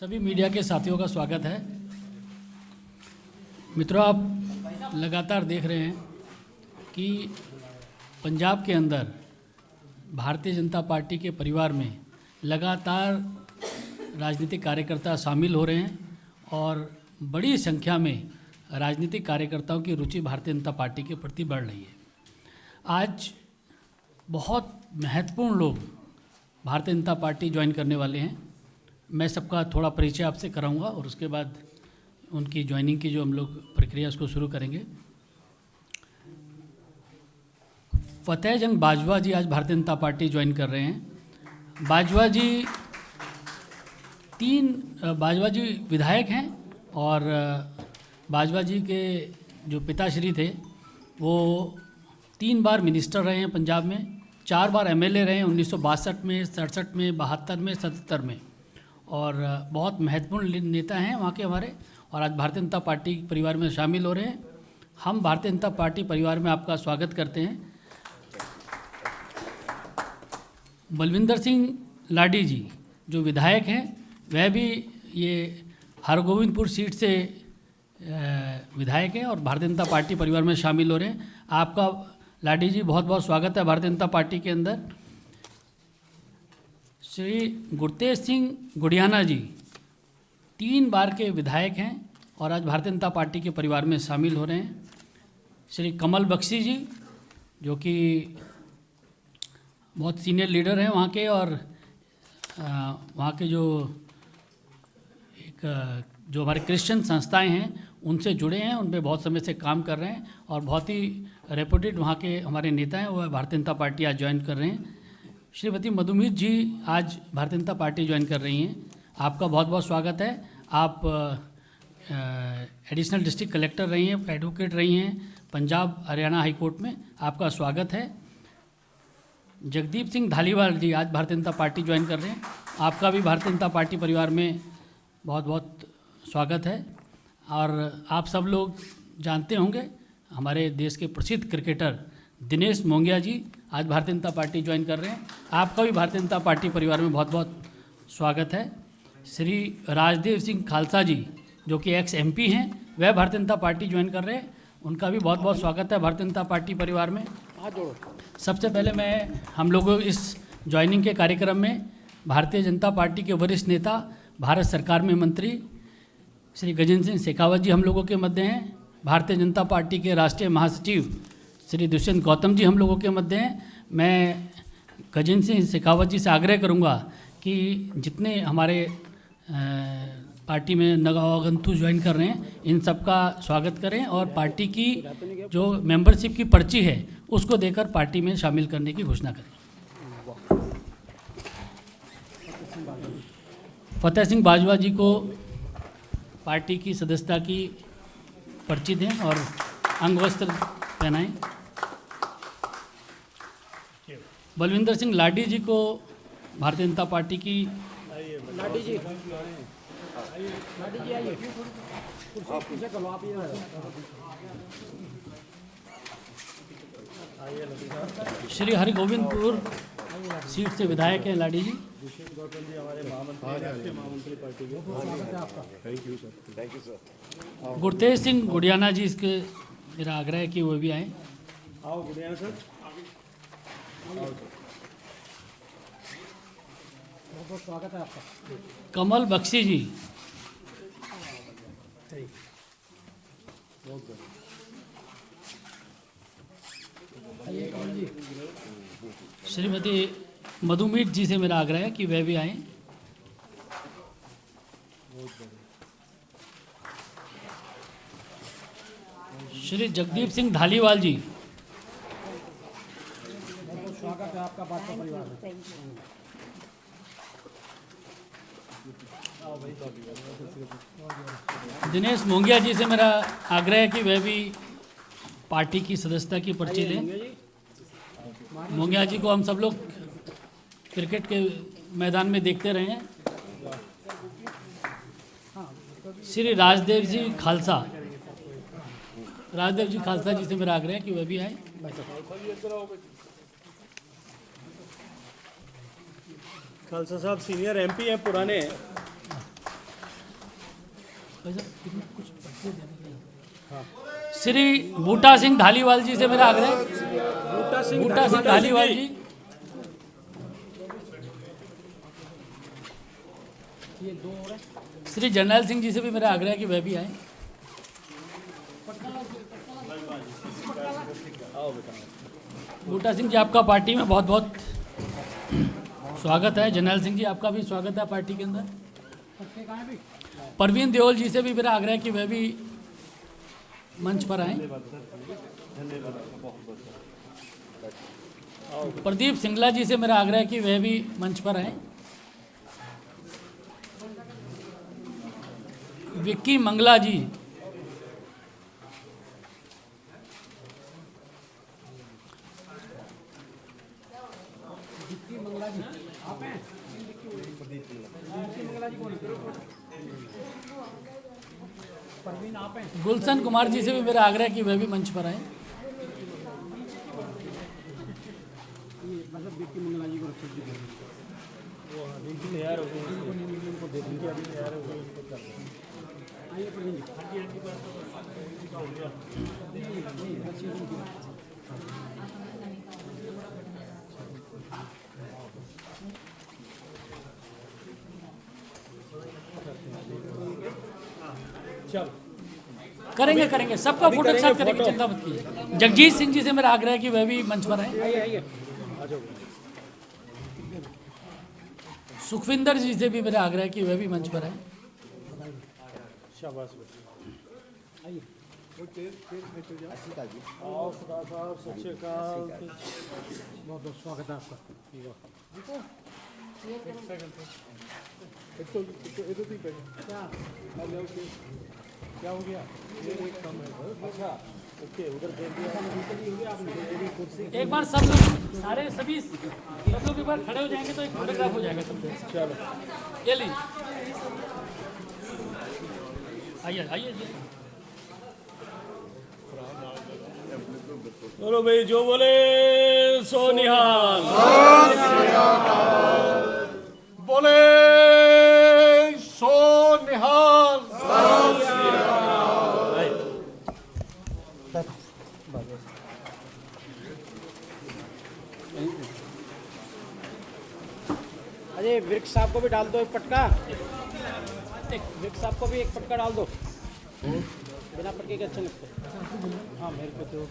सभी मीडिया के साथियों का स्वागत है। मित्रों, आप लगातार देख रहे हैं कि पंजाब के अंदर भारतीय जनता पार्टी के परिवार में लगातार राजनीतिक कार्यकर्ता शामिल हो रहे हैं और बड़ी संख्या में राजनीतिक कार्यकर्ताओं की रुचि भारतीय जनता पार्टी के प्रति बढ़ रही है। आज बहुत महत्वपूर्ण लोग भारतीय जनता पार्टी ज्वाइन करने वाले हैं। मैं सबका थोड़ा परिचय आपसे कराऊंगा और उसके बाद उनकी ज्वाइनिंग की जो हम लोग प्रक्रिया उसको शुरू करेंगे। फतेह जंग बाजवा जी आज भारतीय जनता पार्टी ज्वाइन कर रहे हैं। बाजवा जी विधायक हैं और बाजवा जी के जो पिताश्री थे वो 3 बार मिनिस्टर रहे हैं पंजाब में, 4 बार एमएलए रहे हैं 1962 में, 67 में, 72 में, 77 में, और बहुत महत्वपूर्ण नेता हैं वहाँ के हमारे, और आज भारतीय जनता पार्टी परिवार में शामिल हो रहे हैं। हम भारतीय जनता पार्टी परिवार में आपका स्वागत करते हैं। बलविंदर सिंह लाडी जी जो विधायक हैं, वह भी ये हरगोविंदपुर सीट से विधायक हैं और भारतीय जनता पार्टी परिवार में शामिल हो रहे हैं। आपका लाडी जी बहुत बहुत स्वागत है भारतीय जनता पार्टी के अंदर। श्री गुरतेज सिंह गुड़ियाना जी 3 बार के विधायक हैं और आज भारतीय जनता पार्टी के परिवार में शामिल हो रहे हैं। श्री कमल बख्शी जी जो कि बहुत सीनियर लीडर हैं वहाँ के, और वहाँ के जो हमारे क्रिश्चियन संस्थाएं हैं उनसे जुड़े हैं, उन पर बहुत समय से काम कर रहे हैं और बहुत ही रेपुटेड वहाँ के हमारे नेता हैं, वो भारतीय जनता पार्टी आज ज्वाइन कर रहे हैं। श्रीमती मधुमीत जी आज भारतीय जनता पार्टी ज्वाइन कर रही हैं। आपका बहुत बहुत स्वागत है। आप एडिशनल डिस्ट्रिक्ट कलेक्टर रही हैं, एडवोकेट रही हैं पंजाब हरियाणा हाई कोर्ट में, आपका स्वागत है। जगदीप सिंह धालीवाल जी आज भारतीय जनता पार्टी ज्वाइन कर रहे हैं। आपका भी भारतीय जनता पार्टी परिवार में बहुत बहुत स्वागत है। और आप सब लोग जानते होंगे हमारे देश के प्रसिद्ध क्रिकेटर दिनेश मोंगिया जी आज भारतीय जनता पार्टी ज्वाइन कर रहे हैं। आपका भी भारतीय जनता पार्टी परिवार में बहुत बहुत स्वागत है। श्री राजदेव सिंह खालसा जी जो कि एक्स एमपी हैं, वह भारतीय जनता पार्टी ज्वाइन कर रहे हैं। उनका भी बहुत बहुत स्वागत है भारतीय जनता पार्टी परिवार में। सबसे पहले मैं हम लोगों इस ज्वाइनिंग के कार्यक्रम में भारतीय जनता पार्टी के वरिष्ठ नेता, भारत सरकार में मंत्री श्री गजेंद्र सिंह शेखावत जी हम लोगों के मध्य हैं। भारतीय जनता पार्टी के राष्ट्रीय महासचिव श्री दुष्यंत गौतम जी हम लोगों के मध्य हैं। मैं गजेंद्र सिंह शेखावत जी से आग्रह करूंगा कि जितने हमारे पार्टी में नवागंतु ज्वाइन कर रहे हैं इन सबका स्वागत करें और पार्टी की जो मेंबरशिप की पर्ची है उसको देकर पार्टी में शामिल करने की घोषणा करें। फतेह सिंह बाजवा जी को पार्टी की सदस्यता की पर्ची दें और अंग वस्त्र पहनाएं। बलविंदर सिंह लाडी जी को भारतीय जनता पार्टी की लाडी जी आइए, कुर्सी से करो आप श्री हरगोविंदपुर सीट से विधायक हैं लाडी जी। गुरतेज सिंह गुड़ियाना जी, इसके मेरा आग्रह है कि वो भी आए। आओ गुड़ियाना सर, बहुत स्वागत है आपका। कमल बख्शी जी, श्रीमती मधुमीत जी से मेरा आग्रह है कि वह भी आए। श्री जगदीप सिंह धालीवाल जी, बहुत स्वागत है आपका भाजपा परिवार में। दिनेश मोंगिया जी से मेरा आग्रह है कि वह भी पार्टी की सदस्यता की पर्ची लें। मोंगिया जी को हम सब लोग क्रिकेट के मैदान में देखते रहे हैं। श्री राजदेव जी खालसा जी से मेरा आग्रह है कि वह भी आए। खालसा साहब सीनियर एमपी हैं पुराने। श्री बूटा सिंह धालीवाल जी से मेरा आग्रह है। बूटा सिंह धालीवाल जी, ये दो और है। श्री जर्नैल सिंह जी से भी मेरा आग्रह है कि वह भी आए। बूटा सिंह जी, आपका पार्टी में बहुत बहुत स्वागत है। जर्नैल सिंह जी, आपका भी स्वागत है पार्टी के अंदर। पट्टे कहाँ हैं भी? परवीन देओल जी से भी मेरा आग्रह है कि वह भी मंच पर आए। प्रदीप सिंगला जी से मेरा आग्रह है कि वह भी मंच पर आए। विक्की मंगला जी, विक्की मंगला जी आप हैं? विक्की मंगला जी कौन है? परवीन आप हैं? गुलशन कुमार जी से भी मेरा आग्रह है कि वह भी मंच पर आए। ये मतलब विक्की मंगला जी को रखिए। वो रिंकी तैयार हो गई, उनको दे देंगे अभी तैयार हो गई। आइए परवीन जी। चल करेंगे करेंगे, सबका फोटो एक साथ करेंगे, चिंता मत कीजिए। जगजीत सिंह जी से मेरा आग्रह है कि वह भी मंच पर आए। आइए आइए आ जाओ। सुखविंदर जी से भी मेरा आग्रह है कि वह भी मंच पर आए। शाबाश आइए। आओ सरदार साहब, सत श्री अकाल। बहुत बहुत स्वागत है आपका। क्या हो गया? ये एक कम है। अच्छा ओके, उधर दे दिया आपने। मेरी कुर्सी एक बार सब लोग सारे सभी सब लोग एक बार खड़े हो जाएंगे तो एक फोटोग्राफ हो जाएगा सबसे। चलो। ये लीजिए, आइए आइए जी। बोलो भाई, जो बोले सो निहाल। बोले सो निहाल। अरे वृक्ष साहब को भी डाल दो एक पटका। वृक्ष साहब को भी एक पटका डाल दो। बिना पटके के अच्छे लगते। हाँ मेरे को तो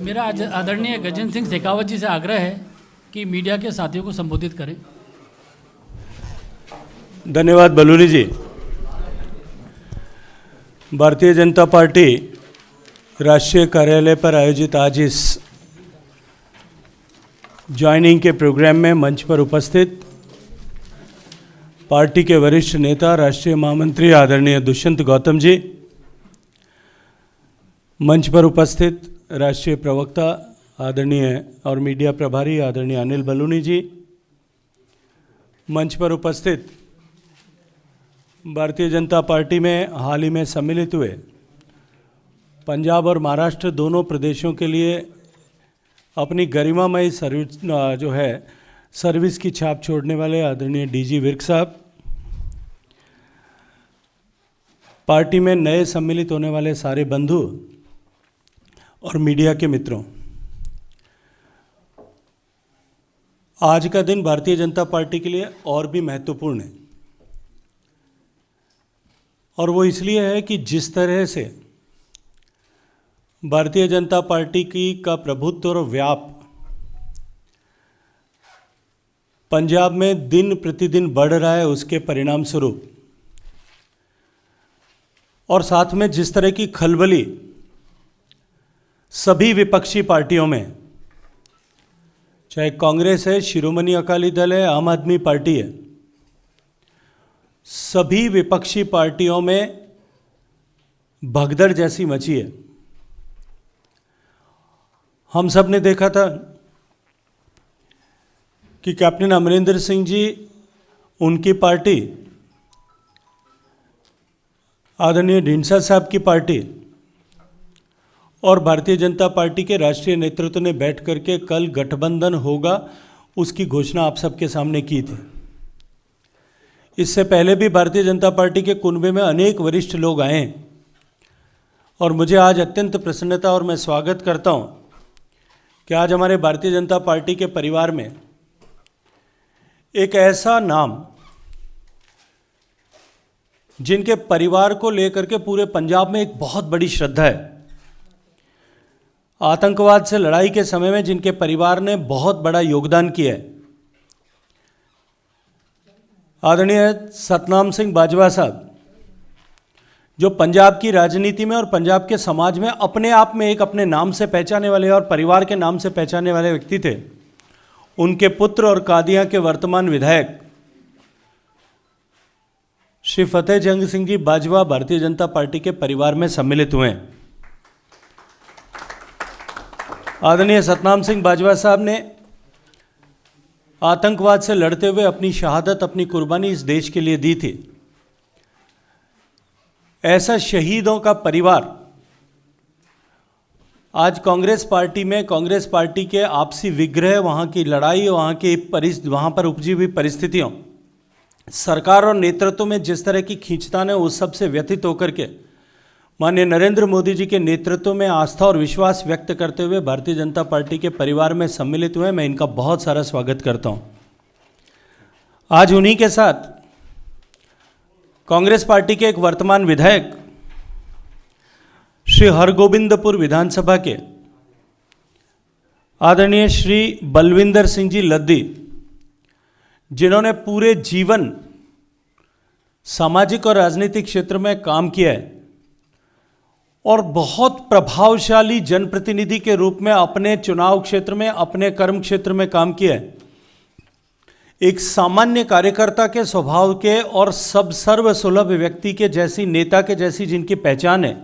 मेरा आदरणीय गजेंद्र सिंह शेखावत जी से आग्रह है कि मीडिया के साथियों को संबोधित करें। धन्यवाद बलूनी जी। भारतीय जनता पार्टी राष्ट्रीय कार्यालय पर आयोजित आज इस ज्वाइनिंग के प्रोग्राम में मंच पर उपस्थित पार्टी के वरिष्ठ नेता राष्ट्रीय महामंत्री आदरणीय दुष्यंत गौतम जी, मंच पर उपस्थित राष्ट्रीय प्रवक्ता आदरणीय और मीडिया प्रभारी आदरणीय अनिल बलूनी जी, मंच पर उपस्थित भारतीय जनता पार्टी में हाल ही में सम्मिलित हुए पंजाब और महाराष्ट्र दोनों प्रदेशों के लिए अपनी गरिमामयी सर्विस की छाप छोड़ने वाले आदरणीय डीजी विर्क साहब, पार्टी में नए सम्मिलित होने वाले सारे बंधु और मीडिया के मित्रों, आज का दिन भारतीय जनता पार्टी के लिए और भी महत्वपूर्ण है। और वो इसलिए है कि जिस तरह से भारतीय जनता पार्टी का प्रभुत्व और व्याप पंजाब में दिन प्रतिदिन बढ़ रहा है, उसके परिणाम स्वरूप, और साथ में जिस तरह की खलबली सभी विपक्षी पार्टियों में, चाहे कांग्रेस है, शिरोमणि अकाली दल है, आम आदमी पार्टी है, सभी विपक्षी पार्टियों में भगदड़ जैसी मची है। हम सब ने देखा था कि कैप्टन अमरिंदर सिंह जी, उनकी पार्टी, आदरणीय ढींडसा साहब की पार्टी और भारतीय जनता पार्टी के राष्ट्रीय नेतृत्व ने बैठ करके कल गठबंधन होगा उसकी घोषणा आप सबके सामने की थी। इससे पहले भी भारतीय जनता पार्टी के कुनबे में अनेक वरिष्ठ लोग आए हैं और मुझे आज अत्यंत प्रसन्नता और मैं स्वागत करता हूं कि आज हमारे भारतीय जनता पार्टी के परिवार में एक ऐसा नाम जिनके परिवार को लेकर के पूरे पंजाब में एक बहुत बड़ी श्रद्धा है, आतंकवाद से लड़ाई के समय में जिनके परिवार ने बहुत बड़ा योगदान किया है, आदरणीय सतनाम सिंह बाजवा साहब, जो पंजाब की राजनीति में और पंजाब के समाज में अपने आप में एक अपने नाम से पहचाने वाले और परिवार के नाम से पहचाने वाले व्यक्ति थे। उनके पुत्र और कादियां के वर्तमान विधायक श्री फतेह जंग सिंह जी बाजवा भारतीय जनता पार्टी के परिवार में सम्मिलित हुए हैं। आदरणीय सतनाम सिंह बाजवा साहब ने आतंकवाद से लड़ते हुए अपनी शहादत, अपनी कुर्बानी इस देश के लिए दी थी। ऐसा शहीदों का परिवार आज कांग्रेस पार्टी में, कांग्रेस पार्टी के आपसी विग्रह, वहाँ की लड़ाई, वहाँ पर उपजी हुई परिस्थितियों, सरकार और नेतृत्व में जिस तरह की खींचतान है, उस सब से व्यथित होकर के माननीय नरेंद्र मोदी जी के नेतृत्व में आस्था और विश्वास व्यक्त करते हुए भारतीय जनता पार्टी के परिवार में सम्मिलित हुए। मैं इनका बहुत सारा स्वागत करता हूं। आज उन्हीं के साथ कांग्रेस पार्टी के एक वर्तमान विधायक श्री हरगोबिंदपुर विधानसभा के आदरणीय श्री बलविंदर सिंह जी लद्दी, जिन्होंने पूरे जीवन सामाजिक और राजनीतिक क्षेत्र में काम किया है और बहुत प्रभावशाली जनप्रतिनिधि के रूप में अपने चुनाव क्षेत्र में, अपने कर्म क्षेत्र में काम किया है। एक सामान्य कार्यकर्ता के स्वभाव के और सर्वसुलभ व्यक्ति के जैसी, नेता के जैसी जिनकी पहचान है,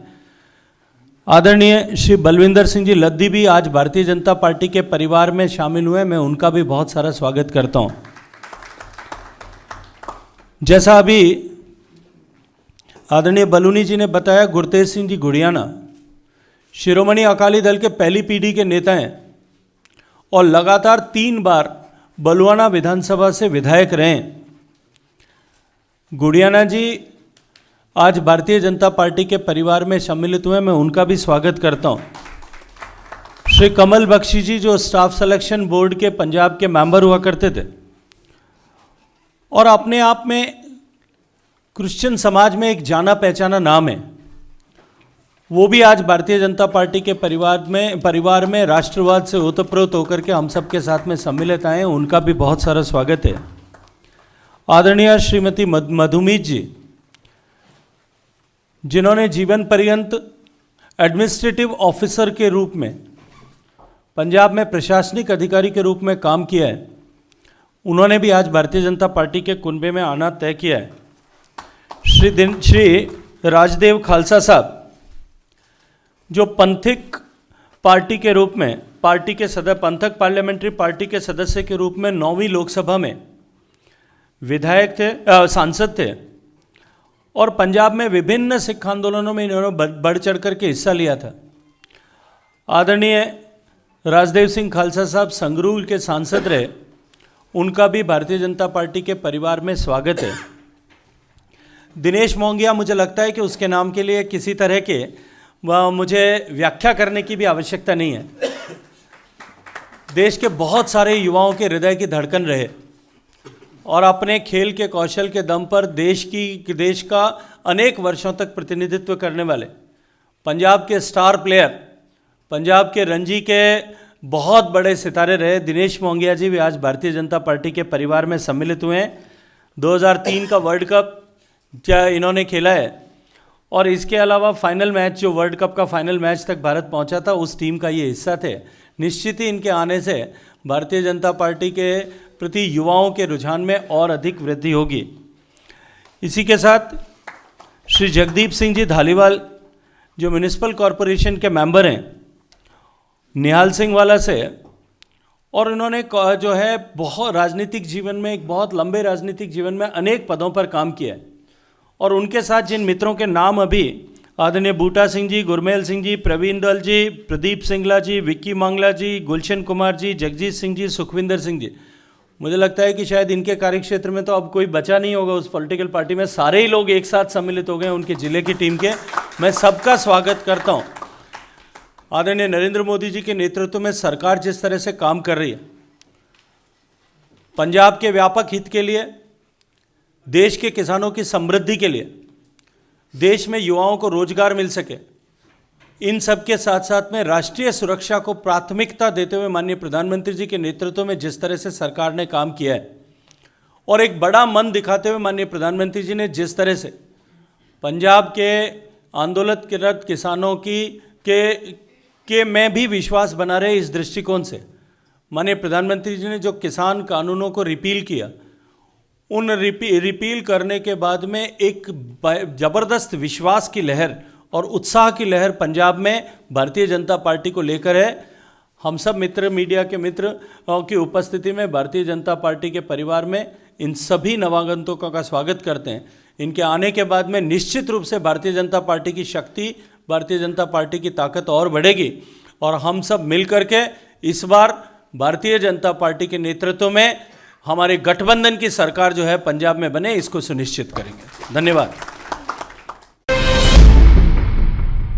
आदरणीय श्री बलविंदर सिंह जी लद्दी भी आज भारतीय जनता पार्टी के परिवार में शामिल हुए। मैं उनका भी बहुत सारा स्वागत करता हूं। जैसा अभी आदरणीय बलूनी जी ने बताया, गुरतेज सिंह जी गुड़ियाना शिरोमणि अकाली दल के पहली पीढ़ी के नेता हैं और लगातार 3 बार बलुआना विधानसभा से विधायक रहे हैं। गुड़ियाना जी आज भारतीय जनता पार्टी के परिवार में सम्मिलित हुए। मैं उनका भी स्वागत करता हूं। श्री कमल बख्शी जी, जो स्टाफ सिलेक्शन बोर्ड के पंजाब के मेंबर हुआ करते थे और अपने आप में क्रिश्चियन समाज में एक जाना पहचाना नाम है, वो भी आज भारतीय जनता पार्टी के परिवार में राष्ट्रवाद से ओतप्रोत होकर के हम सबके साथ में सम्मिलित आए हैं। उनका भी बहुत सारा स्वागत है। आदरणीय श्रीमती मधुमीत जी, जिन्होंने जीवन पर्यंत एडमिनिस्ट्रेटिव ऑफिसर के रूप में पंजाब में प्रशासनिक अधिकारी के रूप में काम किया है, उन्होंने भी आज भारतीय जनता पार्टी के कुनबे में आना तय किया है। श्री राजदेव खालसा साहब, जो पंथिक पार्टी के रूप में, पार्टी के पंथक पार्लियामेंट्री पार्टी के सदस्य के रूप में 9वीं लोकसभा में विधायक थे, सांसद थे और पंजाब में विभिन्न सिख आंदोलनों में इन्होंने बढ़ चढ़ करके हिस्सा लिया था। आदरणीय राजदेव सिंह खालसा साहब संगरूर के सांसद रहे, उनका भी भारतीय जनता पार्टी के परिवार में स्वागत है। दिनेश मोंगिया, मुझे लगता है कि उसके नाम के लिए किसी तरह के मुझे व्याख्या करने की भी आवश्यकता नहीं है। देश के बहुत सारे युवाओं के हृदय की धड़कन रहे और अपने खेल के कौशल के दम पर देश का अनेक वर्षों तक प्रतिनिधित्व करने वाले पंजाब के स्टार प्लेयर, पंजाब के रणजी के बहुत बड़े सितारे रहे दिनेश मोंगिया जी भी आज भारतीय जनता पार्टी के परिवार में सम्मिलित हुए हैं। 2003 का वर्ल्ड कप इन्होंने खेला है और इसके अलावा फाइनल मैच, जो वर्ल्ड कप का फाइनल मैच तक भारत पहुंचा था, उस टीम का ये हिस्सा थे। निश्चित ही इनके आने से भारतीय जनता पार्टी के प्रति युवाओं के रुझान में और अधिक वृद्धि होगी। इसी के साथ श्री जगदीप सिंह जी धालीवाल, जो म्यूनिसिपल कॉरपोरेशन के मेंबर हैं निहाल सिंह वाला से, और इन्होंने जो है बहुत राजनीतिक जीवन में, एक बहुत लंबे राजनीतिक जीवन में अनेक पदों पर काम किया है। और उनके साथ जिन मित्रों के नाम अभी आदरणीय बूटा सिंह जी, गुरमेल सिंह जी, प्रवीण दल जी, प्रदीप सिंगला जी, विक्की मांगला जी, गुलशन कुमार जी, जगजीत सिंह जी, सुखविंदर सिंह जी, मुझे लगता है कि शायद इनके कार्यक्षेत्र में तो अब कोई बचा नहीं होगा उस पॉलिटिकल पार्टी में, सारे ही लोग एक साथ सम्मिलित हो गए उनके जिले की टीम के। मैं सबका स्वागत करता हूं। आदरणीय नरेंद्र मोदी जी के नेतृत्व में सरकार जिस तरह से काम कर रही है, पंजाब के व्यापक हित के लिए, देश के किसानों की समृद्धि के लिए, देश में युवाओं को रोजगार मिल सके, इन सब के साथ साथ में राष्ट्रीय सुरक्षा को प्राथमिकता देते हुए माननीय प्रधानमंत्री जी के नेतृत्व में जिस तरह से सरकार ने काम किया है और एक बड़ा मन दिखाते हुए माननीय प्रधानमंत्री जी ने जिस तरह से पंजाब के आंदोलनरत किसानों के में भी विश्वास बना रहे, इस दृष्टिकोण से माननीय प्रधानमंत्री जी ने जो किसान कानूनों को रिपील किया, उन रिपील करने के बाद में एक ज़बरदस्त विश्वास की लहर और उत्साह की लहर पंजाब में भारतीय जनता पार्टी को लेकर है। हम सब मित्र, मीडिया के मित्र की उपस्थिति में भारतीय जनता पार्टी के परिवार में इन सभी नवागंतुकों का स्वागत करते हैं। इनके आने के बाद में निश्चित रूप से भारतीय जनता पार्टी की शक्ति, भारतीय जनता पार्टी की ताकत और बढ़ेगी और हम सब मिल करके इस बार भारतीय जनता पार्टी के नेतृत्व में हमारे गठबंधन की सरकार जो है पंजाब में बने, इसको सुनिश्चित करेंगे। धन्यवाद।